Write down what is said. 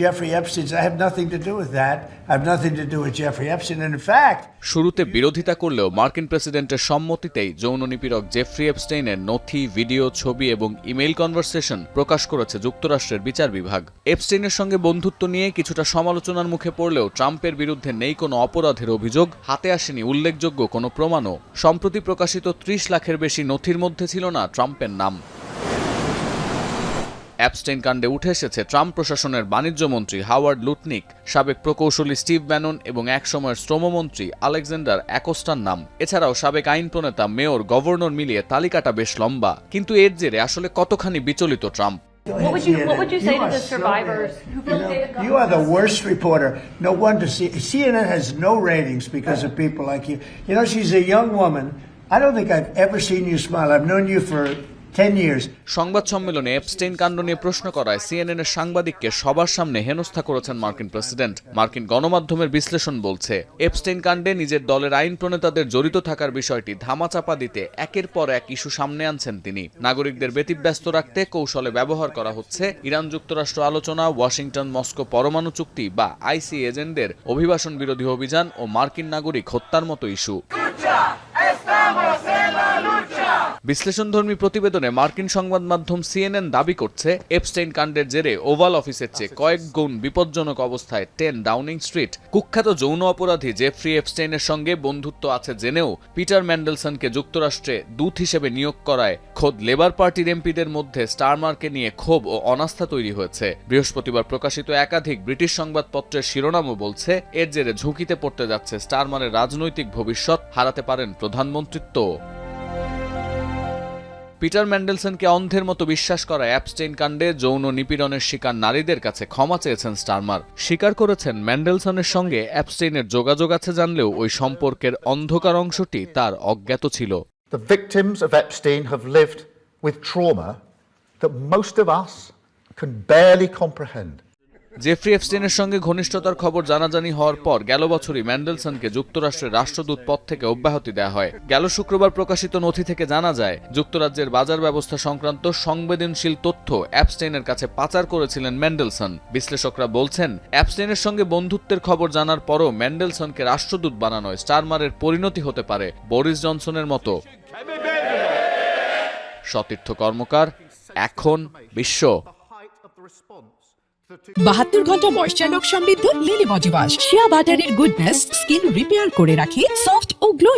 Jeffrey Epstein's. I have nothing to do with that. I have nothing to do with Jeffrey Epstein. And in fact, শুরুতে বিরোধিতা করলেও মার্কিন প্রেসিডেন্টের সম্মতিতেই যৌন নিপীড়ক Jeffrey এপস্টেইনের নথি, ভিডিও, ছবি এবং ইমেইল কনভারসেশন প্রকাশ করেছে যুক্তরাষ্ট্রের বিচার বিভাগ। এপস্টেইনের সঙ্গে বন্ধুত্ব নিয়ে কিছুটা সমালোচনার মুখে পড়লেও ট্রাম্পের বিরুদ্ধে নেই কোনো অপরাধের অভিযোগ, হাতে আসেনি উল্লেখযোগ্য কোনো প্রমাণও। সম্প্রতি প্রকাশিত 30 লাখের বেশি নথির মধ্যে ছিল না ট্রাম্পের নাম। অ্যাপস্টেইন কাণ্ডে উঠে এসেছে ট্রাম্প প্রশাসনের বাণিজ্যমন্ত্রী হাওয়ার্ড লুটনিক, সাবেক প্রকৌশলী স্টিভ ব্যানন এবং একসময়ের শ্রমমন্ত্রী আলেকজান্ডার অ্যাকোস্টার নাম। এছাড়াও সাবেক আইন প্রণেতা, মেয়র, গভর্নর মিলিয়ে তালিকাটা বেশ লম্বা। কিন্তু এর জেরে আসলে কতখানি বিচলিত Trump? What would you say to the survivors who feel you are the worst reporter. No wonder CNN has no ratings because of people like you. You know, she's a young woman. I don't think I've ever seen you smile. I've known you for 10 years. সংবাদ সম্মেলনে Epstein কাণ্ড নিয়ে প্রশ্ন করায় CNN এর সাংবাদিককে সবার সামনে হেনস্থা করেছেন মার্কিন প্রেসিডেন্ট। মার্কিন গণমাধ্যমের বিশ্লেষণ বলছে, এপস্টেইন কাণ্ডে নিজের দলের আইন প্রণেতাদের জড়িত থাকার বিষয়টি ধামাচাপা দিতে একের পর এক ইস্যু সামনে আনছেন তিনি। নাগরিকদের ব্যতিব্যস্ত রাখতে কৌশলে ব্যবহার করা হচ্ছে ইরান যুক্তরাষ্ট্র আলোচনা, ওয়াশিংটন মস্কো পরমাণু চুক্তি বা আইসি এজেন্টদের অভিবাসন বিরোধী অভিযান ও মার্কিন নাগরিক হত্যার মতো ইস্যু। বিশ্লেষণধর্মী প্রতিবেদনে মার্কিন সংবাদ মাধ্যম সিএনএন দাবি করছে, এপস্টেইন কাণ্ডের জেরে ওভাল অফিসের চেয়ে কয়েক গুণ বিপজ্জনক অবস্থায় 10 ডাউনিং স্ট্রিট। কুখ্যাত যৌন অপরাধী জেফ্রি এপস্টেইনের সঙ্গে বন্ধুত্ব আছে জেনেও পিটার ম্যান্ডেলসনকে যুক্তরাষ্ট্রে দূত হিসেবে নিয়োগ করায় খোদ লেবার পার্টির এমপিদের মধ্যে স্টারমারকে নিয়ে ক্ষোভ ও অনাস্থা তৈরি হয়েছে। বৃহস্পতিবার প্রকাশিত একাধিক ব্রিটিশ সংবাদপত্রের শিরোনামও বলছে, এর জেরে ঝুঁকিতে পড়তে যাচ্ছে স্টারমারের রাজনৈতিক ভবিষ্যৎ, হারাতে পারেন প্রধানমন্ত্রিত্ব। পিটার ম্যান্ডেলসনকে অন্ধের মতো বিশ্বাস করা অ্যাপস্টেইন কাণ্ডে যৌন নিপীড়নের শিকার নারীদের কাছে ক্ষমা চেয়েছেন স্টারমার। স্বীকার করেছেন ম্যান্ডেলসনের সঙ্গে অ্যাপস্টেইনের যোগাযোগ আছে জানলেও ওই সম্পর্কের অন্ধকার অংশটি তার অজ্ঞাত ছিল। The victims of Epstein have lived with trauma that most of us can barely comprehend. Jeffrey এপস্টেইনের সঙ্গে ঘনিষ্ঠতার খবর জানাজানি হওয়ার পর গেল বছরই ম্যান্ডেলসনকে যুক্তরাষ্ট্রের রাষ্ট্রদূত পদ থেকে অব্যাহতি দেওয়া হয়। গেল শুক্রবার প্রকাশিত নথি থেকে জানা যায়, যুক্তরাজ্যের বাজার ব্যবস্থা সংক্রান্ত সংবেদনশীল তথ্য অ্যাপস্টেইনের কাছে পাচার করেছিলেন ম্যান্ডেলসন। বিশ্লেষকরা বলছেন, অ্যাপস্টেইনের সঙ্গে বন্ধুত্বের খবর জানার পরও ম্যান্ডেলসনকে রাষ্ট্রদূত বানানোয় স্টারমারের পরিণতি হতে পারে বরিস জনসনের মতো। সতীর্থ কর্মকার, এখন বিশ্ব। 72 ঘন্টা ময়েশ্চার লক সমৃদ্ধ লিলি বডি ওয়াশ, শিয়া বাটারের গুডনেস স্কিন রিপেয়ার করে রাখে সফট ও গ্লোয়িং।